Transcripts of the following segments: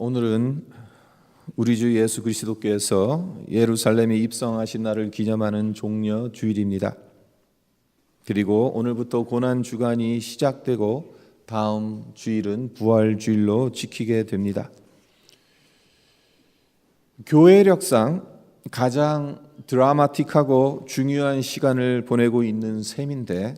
오늘은 우리 주 예수 그리스도께서 예루살렘에 입성하신 날을 기념하는 종려 주일입니다. 그리고 오늘부터 고난 주간이 시작되고 다음 주일은 부활 주일로 지키게 됩니다. 교회력상 가장 드라마틱하고 중요한 시간을 보내고 있는 셈인데,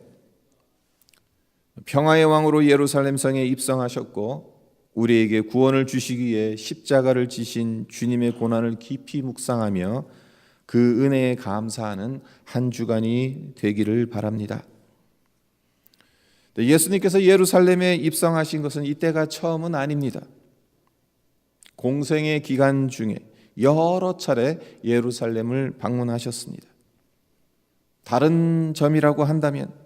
평화의 왕으로 예루살렘 성에 입성하셨고 우리에게 구원을 주시기 위해 십자가를 지신 주님의 고난을 깊이 묵상하며 그 은혜에 감사하는 한 주간이 되기를 바랍니다. 예수님께서 예루살렘에 입성하신 것은 이때가 처음은 아닙니다. 공생의 기간 중에 여러 차례 예루살렘을 방문하셨습니다. 다른 점이라고 한다면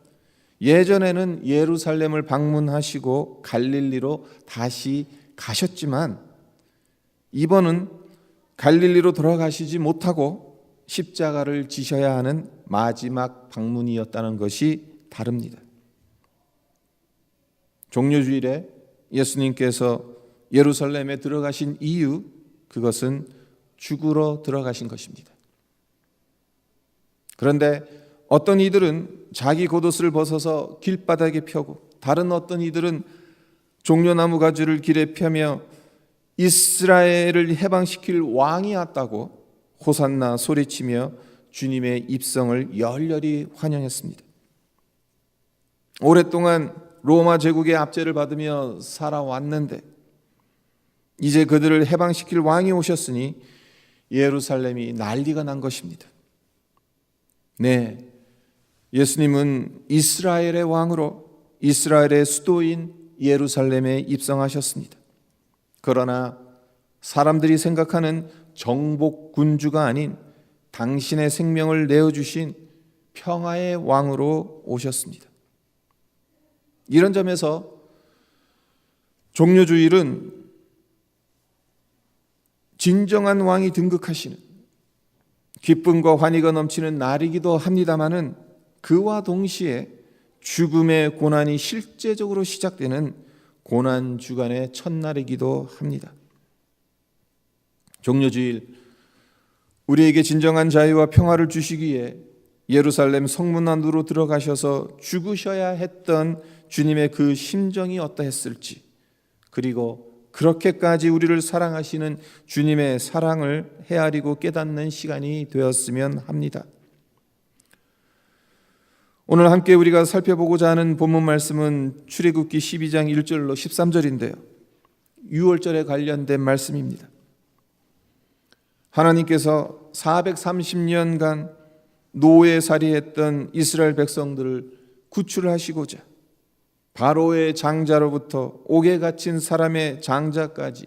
예전에는 예루살렘을 방문하시고 갈릴리로 다시 가셨지만 이번은 갈릴리로 돌아가시지 못하고 십자가를 지셔야 하는 마지막 방문이었다는 것이 다릅니다. 종려주일에 예수님께서 예루살렘에 들어가신 이유, 그것은 죽으러 들어가신 것입니다. 그런데 어떤 이들은 자기 겉옷을 벗어서 길바닥에 펴고, 다른 어떤 이들은 종려나무 가지를 길에 펴며 이스라엘을 해방시킬 왕이 왔다고 호산나 소리치며 주님의 입성을 열렬히 환영했습니다. 오랫동안 로마 제국의 압제를 받으며 살아왔는데 이제 그들을 해방시킬 왕이 오셨으니 예루살렘이 난리가 난 것입니다. 네, 예수님은 이스라엘의 왕으로 이스라엘의 수도인 예루살렘에 입성하셨습니다. 그러나 사람들이 생각하는 정복 군주가 아닌 당신의 생명을 내어주신 평화의 왕으로 오셨습니다. 이런 점에서 종려주일은 진정한 왕이 등극하시는 기쁨과 환희가 넘치는 날이기도 합니다마는 그와 동시에 죽음의 고난이 실제적으로 시작되는 고난 주간의 첫날이기도 합니다. 종려주일, 우리에게 진정한 자유와 평화를 주시기 위해 예루살렘 성문 안으로 들어가셔서 죽으셔야 했던 주님의 그 심정이 어떠했을지, 그리고 그렇게까지 우리를 사랑하시는 주님의 사랑을 헤아리고 깨닫는 시간이 되었으면 합니다. 오늘 함께 우리가 살펴보고자 하는 본문 말씀은 출애굽기 12장 1절로 13절인데요. 유월절에 관련된 말씀입니다. 하나님께서 430년간 노예살이했던 이스라엘 백성들을 구출하시고자 바로의 장자로부터 옥에 갇힌 사람의 장자까지,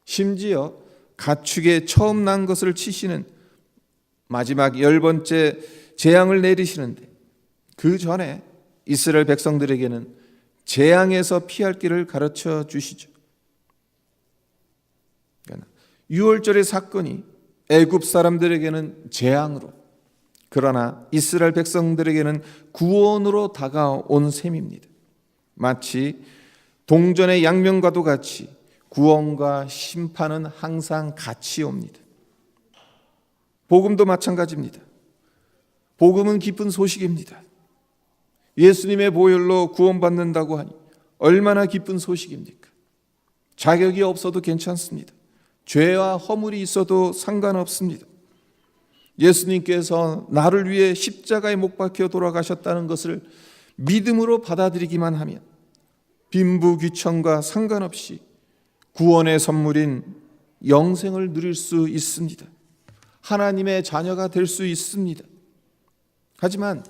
심지어 가축에 처음 난 것을 치시는 마지막 10번째 재앙을 내리시는데, 그 전에 이스라엘 백성들에게는 재앙에서 피할 길을 가르쳐 주시죠. 유월절의 사건이 애굽 사람들에게는 재앙으로, 그러나 이스라엘 백성들에게는 구원으로 다가온 셈입니다. 마치 동전의 양면과도 같이 구원과 심판은 항상 같이 옵니다. 복음도 마찬가지입니다. 복음은 기쁜 소식입니다. 예수님의 보혈로 구원받는다고 하니 얼마나 기쁜 소식입니까? 자격이 없어도 괜찮습니다. 죄와 허물이 있어도 상관없습니다. 예수님께서 나를 위해 십자가에 못 박혀 돌아가셨다는 것을 믿음으로 받아들이기만 하면 빈부귀천과 상관없이 구원의 선물인 영생을 누릴 수 있습니다. 하나님의 자녀가 될 수 있습니다. 하지만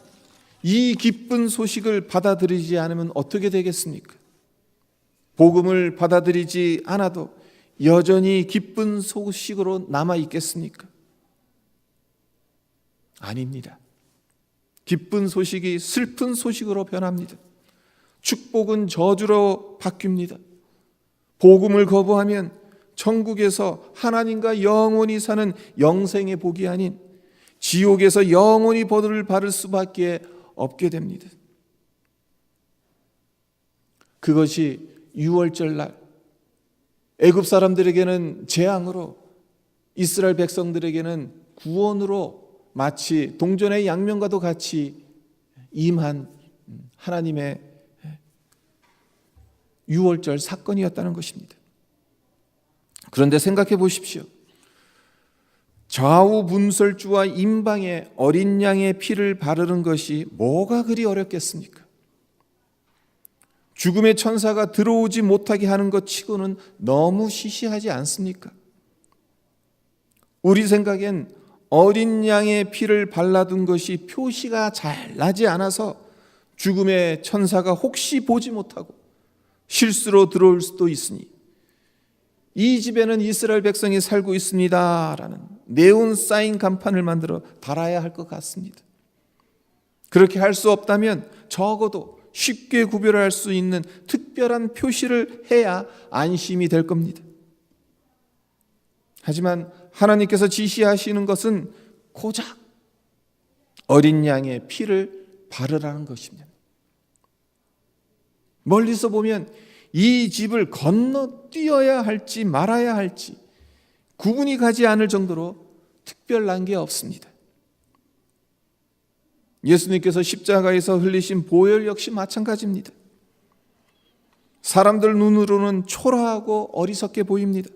이 기쁜 소식을 받아들이지 않으면 어떻게 되겠습니까? 복음을 받아들이지 않아도 여전히 기쁜 소식으로 남아 있겠습니까? 아닙니다. 기쁜 소식이 슬픈 소식으로 변합니다. 축복은 저주로 바뀝니다. 복음을 거부하면 천국에서 하나님과 영원히 사는 영생의 복이 아닌 지옥에서 영원히 벌을 받을 수밖에 없게 됩니다. 그것이 유월절 날 애굽 사람들에게는 재앙으로, 이스라엘 백성들에게는 구원으로 마치 동전의 양면과도 같이 임한 하나님의 유월절 사건이었다는 것입니다. 그런데 생각해 보십시오. 좌우분설주와 임방에 어린 양의 피를 바르는 것이 뭐가 그리 어렵겠습니까? 죽음의 천사가 들어오지 못하게 하는 것 치고는 너무 시시하지 않습니까? 우리 생각엔 어린 양의 피를 발라둔 것이 표시가 잘 나지 않아서 죽음의 천사가 혹시 보지 못하고 실수로 들어올 수도 있으니 이 집에는 이스라엘 백성이 살고 있습니다 라는 네온 사인 간판을 만들어 달아야 할 것 같습니다. 그렇게 할 수 없다면 적어도 쉽게 구별할 수 있는 특별한 표시를 해야 안심이 될 겁니다. 하지만 하나님께서 지시하시는 것은 고작 어린 양의 피를 바르라는 것입니다. 멀리서 보면 이 집을 건너뛰어야 할지 말아야 할지 구분이 가지 않을 정도로 특별한 게 없습니다. 예수님께서 십자가에서 흘리신 보혈 역시 마찬가지입니다. 사람들 눈으로는 초라하고 어리석게 보입니다.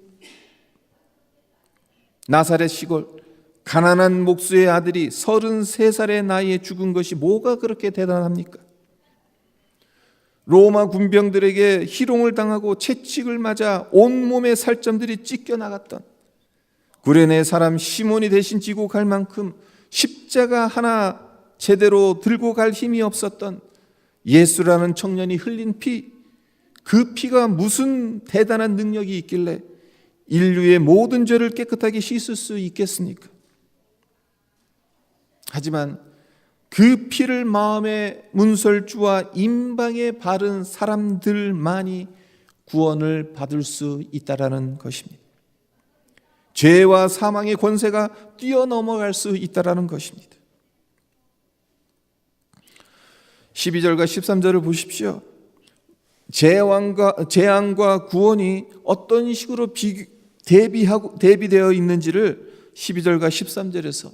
나사렛 시골 가난한 목수의 아들이 33살의 나이에 죽은 것이 뭐가 그렇게 대단합니까? 로마 군병들에게 희롱을 당하고 채찍을 맞아 온몸의 살점들이 찢겨나갔던 구레네 사람 시몬이 대신 지고 갈 만큼 십자가 하나 제대로 들고 갈 힘이 없었던 예수라는 청년이 흘린 피, 그 피가 무슨 대단한 능력이 있길래 인류의 모든 죄를 깨끗하게 씻을 수 있겠습니까? 하지만 그 피를 마음의 문설주와 임방에 바른 사람들만이 구원을 받을 수 있다라는 것입니다. 죄와 사망의 권세가 뛰어넘어갈 수 있다라는 것입니다. 12절과 13절을 보십시오. 재앙과 구원이 어떤 식으로 대비되어 있는지를 12절과 13절에서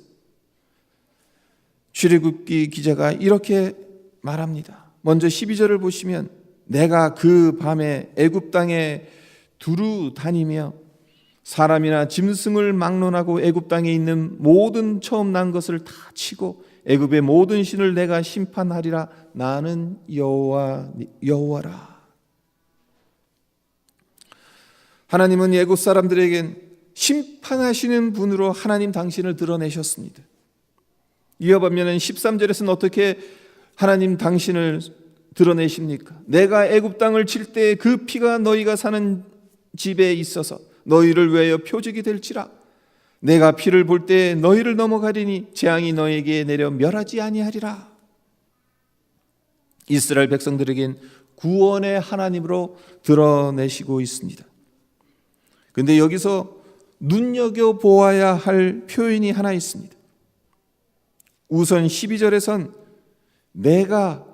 출애굽기 기자가 이렇게 말합니다. 먼저 12절을 보시면 내가 그 밤에 애굽 땅에 두루 다니며 사람이나 짐승을 막론하고 애굽 땅에 있는 모든 처음 난 것을 다 치고 애굽의 모든 신을 내가 심판하리라. 나는 여호와라. 하나님은 애굽 사람들에겐 심판하시는 분으로 하나님 당신을 드러내셨습니다. 이어 보면 13절에서는 어떻게 하나님 당신을 드러내십니까? 내가 애굽 땅을 칠 때 그 피가 너희가 사는 집에 있어서 너희를 위하여 표적이 될지라. 내가 피를 볼 때 너희를 넘어가리니 재앙이 너희에게 내려 멸하지 아니하리라. 이스라엘 백성들에겐 구원의 하나님으로 드러내시고 있습니다. 그런데 여기서 눈여겨보아야 할 표현이 하나 있습니다. 우선 12절에선 내가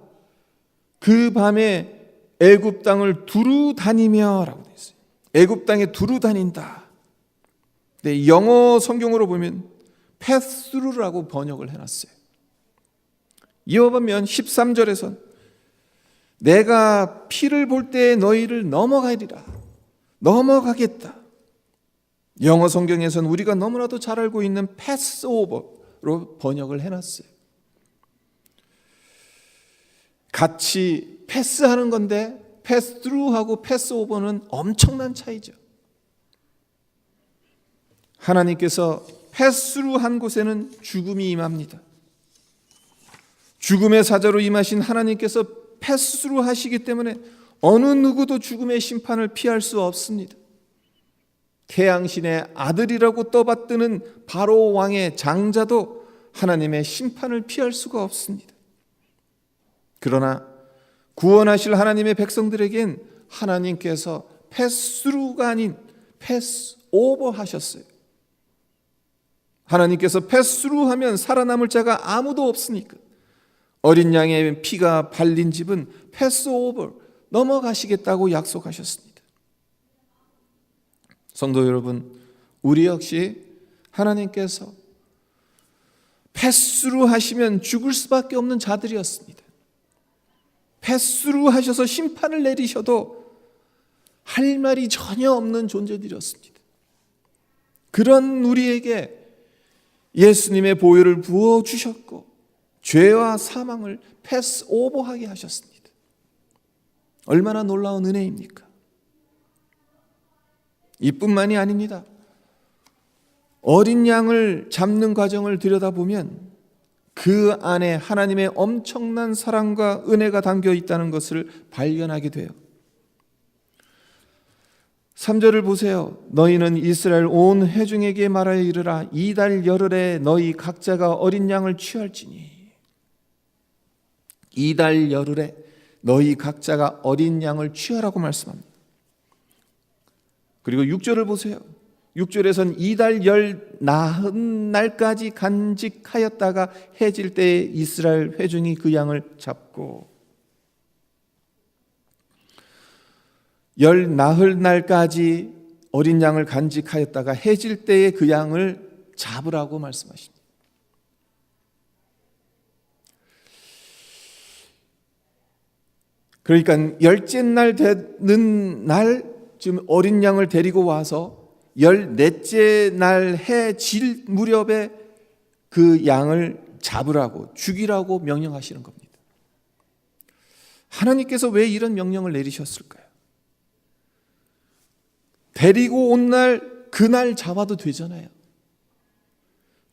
그 밤에 애굽 땅을 두루 다니며 라고 되어 있어요. 애굽 땅에 두루 다닌다. 네, 영어 성경으로 보면 pass through라고 번역을 해놨어요. 이어 보면 13절에선 내가 피를 볼 때 너희를 넘어가리라. 넘어가겠다. 영어 성경에서는 우리가 너무나도 잘 알고 있는 pass over로 번역을 해놨어요. 같이 패스하는 건데 패스 트루하고 패스 오버는 엄청난 차이죠. 하나님께서 패스루 한 곳에는 죽음이 임합니다. 죽음의 사자로 임하신 하나님께서 패스루 하시기 때문에 어느 누구도 죽음의 심판을 피할 수 없습니다. 태양신의 아들이라고 떠받드는 바로 왕의 장자도 하나님의 심판을 피할 수가 없습니다. 그러나 구원하실 하나님의 백성들에겐 하나님께서 패스루가 아닌 패스오버 하셨어요. 하나님께서 패스루 하면 살아남을 자가 아무도 없으니까 어린 양의 피가 발린 집은 패스오버 넘어가시겠다고 약속하셨습니다. 성도 여러분, 우리 역시 하나님께서 패스루 하시면 죽을 수밖에 없는 자들이었습니다. 패스루 하셔서 심판을 내리셔도 할 말이 전혀 없는 존재들이었습니다. 그런 우리에게 예수님의 보혈을 부어주셨고 죄와 사망을 패스 오버하게 하셨습니다. 얼마나 놀라운 은혜입니까? 이뿐만이 아닙니다. 어린 양을 잡는 과정을 들여다보면 그 안에 하나님의 엄청난 사랑과 은혜가 담겨 있다는 것을 발견하게 돼요. 3절을 보세요. 너희는 이스라엘 온 회중에게 말하여 이르라. 이달 열흘에 너희 각자가 어린 양을 취할지니. 이달 열흘에 너희 각자가 어린 양을 취하라고 말씀합니다. 그리고 6절을 보세요. 6절에서는 이달 열 나흔 날까지 간직하였다가 해질 때에 이스라엘 회중이 그 양을 잡고 열 나흘 날까지 어린 양을 간직하였다가 해질 때에 그 양을 잡으라고 말씀하십니다. 그러니까 열째 날 되는 날 지금 어린 양을 데리고 와서 14째 날 해 질 무렵에 그 양을 잡으라고 죽이라고 명령하시는 겁니다. 하나님께서 왜 이런 명령을 내리셨을까요? 데리고 온 날 그날 잡아도 되잖아요.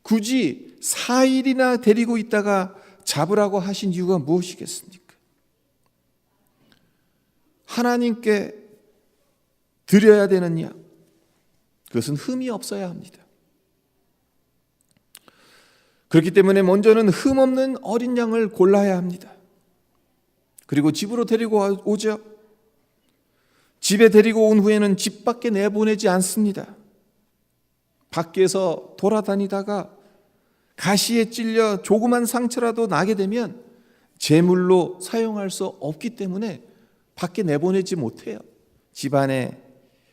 굳이 4일이나 데리고 있다가 잡으라고 하신 이유가 무엇이겠습니까? 하나님께 드려야 되는 양, 그것은 흠이 없어야 합니다. 그렇기 때문에 먼저는 흠 없는 어린 양을 골라야 합니다. 그리고 집으로 데리고 오죠. 집에 데리고 온 후에는 집 밖에 내보내지 않습니다. 밖에서 돌아다니다가 가시에 찔려 조그만 상처라도 나게 되면 제물로 사용할 수 없기 때문에 밖에 내보내지 못해요.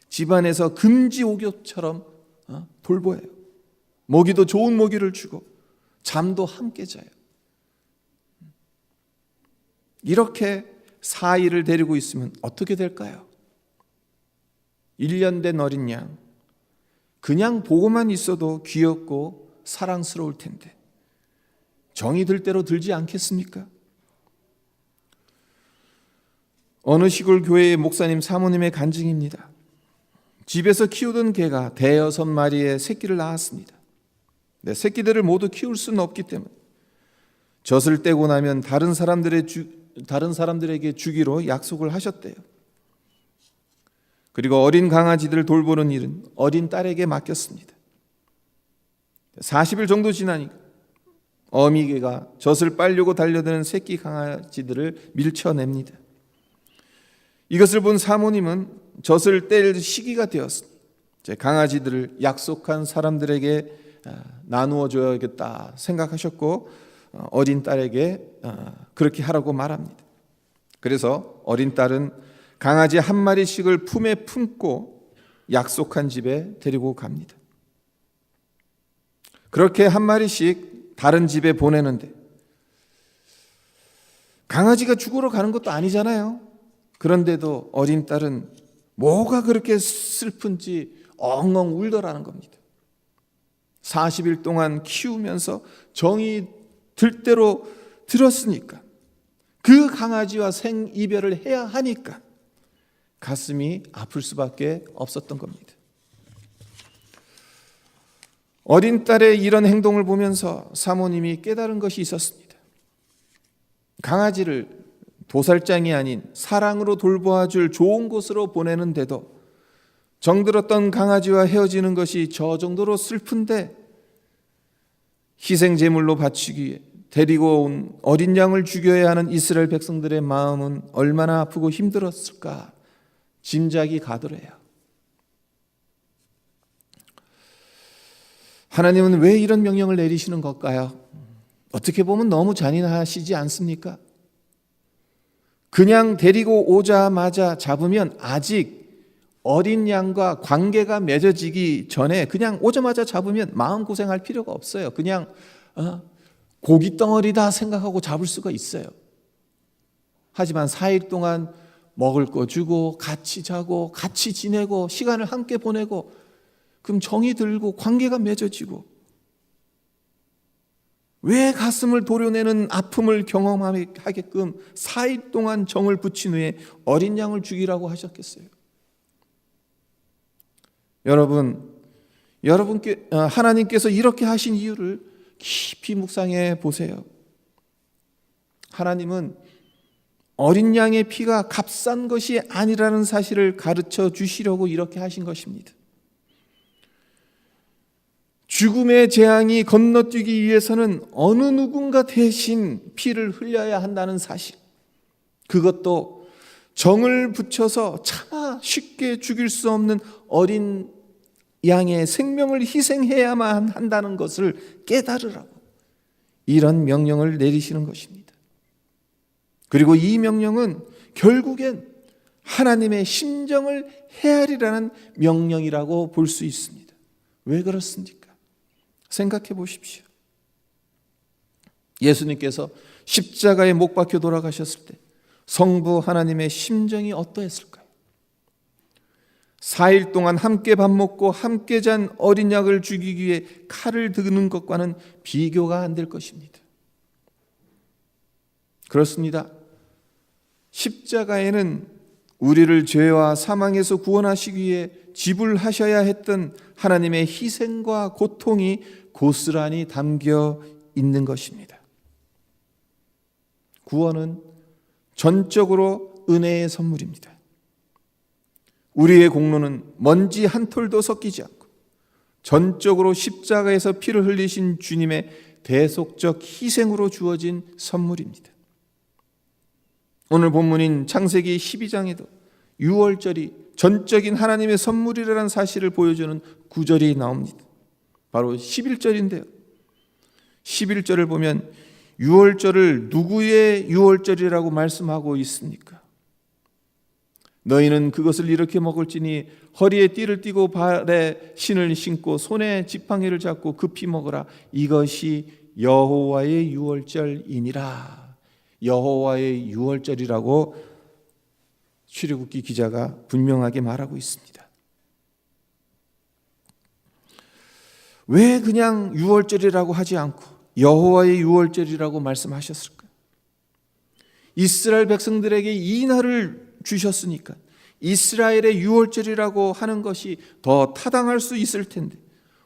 집안에서 금지 옥욕처럼 돌보아요. 먹이도 좋은 먹이를 주고 잠도 함께 자요. 이렇게 4일을 데리고 있으면 어떻게 될까요? 1년 된 어린 양, 그냥 보고만 있어도 귀엽고 사랑스러울 텐데 정이 들 대로 들지 않겠습니까? 어느 시골 교회의 목사님 사모님의 간증입니다. 집에서 키우던 개가 6마리의 새끼를 낳았습니다. 새끼들을 모두 키울 수는 없기 때문에 젖을 떼고 나면 다른 사람들에게 주기로 약속을 하셨대요. 그리고 어린 강아지들을 돌보는 일은 어린 딸에게 맡겼습니다. 40일 정도 지나니까 어미개가 젖을 빨려고 달려드는 새끼 강아지들을 밀쳐냅니다. 이것을 본 사모님은 젖을 뗄 시기가 되었습니다. 강아지들을 약속한 사람들에게 나누어 줘야겠다 생각하셨고 어린 딸에게 그렇게 하라고 말합니다. 그래서 어린 딸은 강아지 1마리씩을 품에 품고 약속한 집에 데리고 갑니다. 그렇게 1마리씩 다른 집에 보내는데 강아지가 죽으러 가는 것도 아니잖아요. 그런데도 어린 딸은 뭐가 그렇게 슬픈지 엉엉 울더라는 겁니다. 40일 동안 키우면서 정이 들 대로 들었으니까, 그 강아지와 생이별을 해야 하니까 가슴이 아플 수밖에 없었던 겁니다. 어린 딸의 이런 행동을 보면서 사모님이 깨달은 것이 있었습니다. 강아지를 도살장이 아닌 사랑으로 돌보아줄 좋은 곳으로 보내는데도 정들었던 강아지와 헤어지는 것이 저 정도로 슬픈데 희생제물로 바치기 위해 데리고 온 어린 양을 죽여야 하는 이스라엘 백성들의 마음은 얼마나 아프고 힘들었을까 짐작이 가더래요. 하나님은 왜 이런 명령을 내리시는 걸까요? 어떻게 보면 너무 잔인하시지 않습니까? 그냥 데리고 오자마자 잡으면 아직 어린 양과 관계가 맺어지기 전에 그냥 오자마자 잡으면 마음고생할 필요가 없어요. 그냥 고기 덩어리다 생각하고 잡을 수가 있어요. 하지만 4일 동안 먹을 거 주고 같이 자고 같이 지내고 시간을 함께 보내고 그럼 정이 들고 관계가 맺어지고 왜 가슴을 도려내는 아픔을 경험하게끔 4일 동안 정을 붙인 후에 어린 양을 죽이라고 하셨겠어요? 여러분께 하나님께서 이렇게 하신 이유를 깊이 묵상해 보세요. 하나님은 어린 양의 피가 값싼 것이 아니라는 사실을 가르쳐 주시려고 이렇게 하신 것입니다. 죽음의 재앙이 건너뛰기 위해서는 어느 누군가 대신 피를 흘려야 한다는 사실, 그것도 정을 붙여서 차마 쉽게 죽일 수 없는 어린 양의 생명을 희생해야만 한다는 것을 깨달으라고 이런 명령을 내리시는 것입니다. 그리고 이 명령은 결국엔 하나님의 심정을 헤아리라는 명령이라고 볼 수 있습니다. 왜 그렇습니까? 생각해 보십시오. 예수님께서 십자가에 못 박혀 돌아가셨을 때 성부 하나님의 심정이 어떠했을까요? 4일 동안 함께 밥 먹고 함께 잔 어린 양을 죽이기 위해 칼을 드는 것과는 비교가 안 될 것입니다. 그렇습니다. 십자가에는 우리를 죄와 사망에서 구원하시기 위해 지불하셔야 했던 하나님의 희생과 고통이 고스란히 담겨 있는 것입니다. 구원은 전적으로 은혜의 선물입니다. 우리의 공로는 먼지 한 톨도 섞이지 않고 전적으로 십자가에서 피를 흘리신 주님의 대속적 희생으로 주어진 선물입니다. 오늘 본문인 창세기 12장에도 유월절이 전적인 하나님의 선물이라는 사실을 보여주는 구절이 나옵니다. 바로 11절인데요. 11절을 보면 유월절을 누구의 유월절이라고 말씀하고 있습니까? 너희는 그것을 이렇게 먹을지니 허리에 띠를 띠고 발에 신을 신고 손에 지팡이를 잡고 급히 먹으라. 이것이 여호와의 유월절이니라. 여호와의 유월절이라고 출애굽기 기자가 분명하게 말하고 있습니다. 왜 그냥 유월절이라고 하지 않고 여호와의 유월절이라고 말씀하셨을까요? 이스라엘 백성들에게 이 날을 주셨으니까 이스라엘의 유월절이라고 하는 것이 더 타당할 수 있을 텐데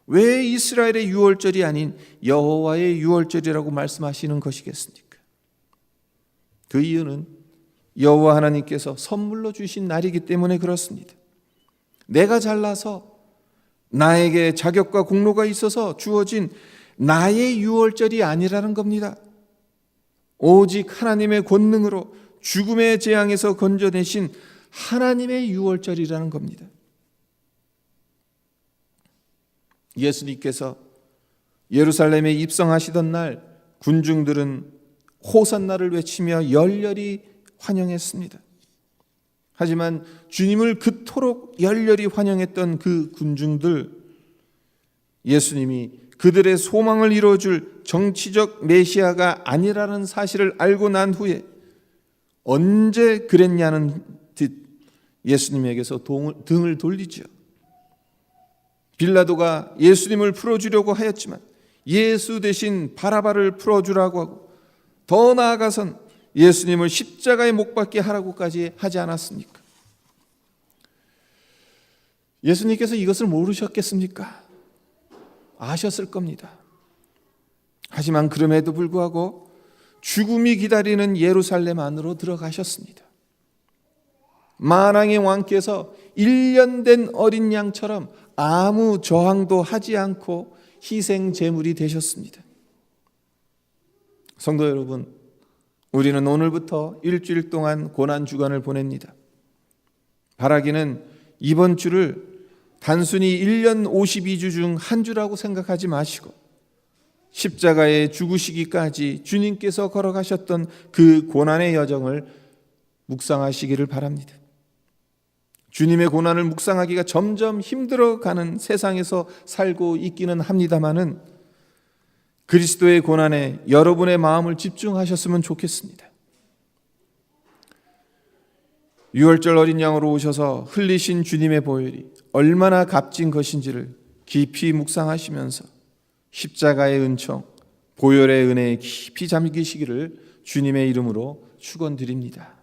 왜 이스라엘의 유월절이 아닌 여호와의 유월절이라고 말씀하시는 것이겠습니까? 그 이유는 여호와 하나님께서 선물로 주신 날이기 때문에 그렇습니다. 내가 잘나서 나에게 자격과 공로가 있어서 주어진 나의 유월절이 아니라는 겁니다. 오직 하나님의 권능으로 죽음의 재앙에서 건져내신 하나님의 유월절이라는 겁니다. 예수님께서 예루살렘에 입성하시던 날 군중들은 호산나를 외치며 열렬히 환영했습니다. 하지만 주님을 그토록 열렬히 환영했던 그 군중들, 예수님이 그들의 소망을 이루어줄 정치적 메시아가 아니라는 사실을 알고 난 후에 언제 그랬냐는 듯 예수님에게서 등을 돌리죠. 빌라도가 예수님을 풀어주려고 하였지만 예수 대신 바라바를 풀어주라고 하고 더 나아가선 예수님을 십자가에 못 박게 하라고까지 하지 않았습니까? 예수님께서 이것을 모르셨겠습니까? 아셨을 겁니다. 하지만 그럼에도 불구하고 죽음이 기다리는 예루살렘 안으로 들어가셨습니다. 만왕의 왕께서 1년 된 어린 양처럼 아무 저항도 하지 않고 희생 제물이 되셨습니다. 성도 여러분, 우리는 오늘부터 일주일 동안 고난주간을 보냅니다. 바라기는 이번 주를 단순히 1년 52주 중 한 주라고 생각하지 마시고 십자가에 죽으시기까지 주님께서 걸어가셨던 그 고난의 여정을 묵상하시기를 바랍니다. 주님의 고난을 묵상하기가 점점 힘들어가는 세상에서 살고 있기는 합니다마는 그리스도의 고난에 여러분의 마음을 집중하셨으면 좋겠습니다. 유월절 어린 양으로 오셔서 흘리신 주님의 보혈이 얼마나 값진 것인지를 깊이 묵상하시면서 십자가의 은총, 보혈의 은혜에 깊이 잠기시기를 주님의 이름으로 축원드립니다.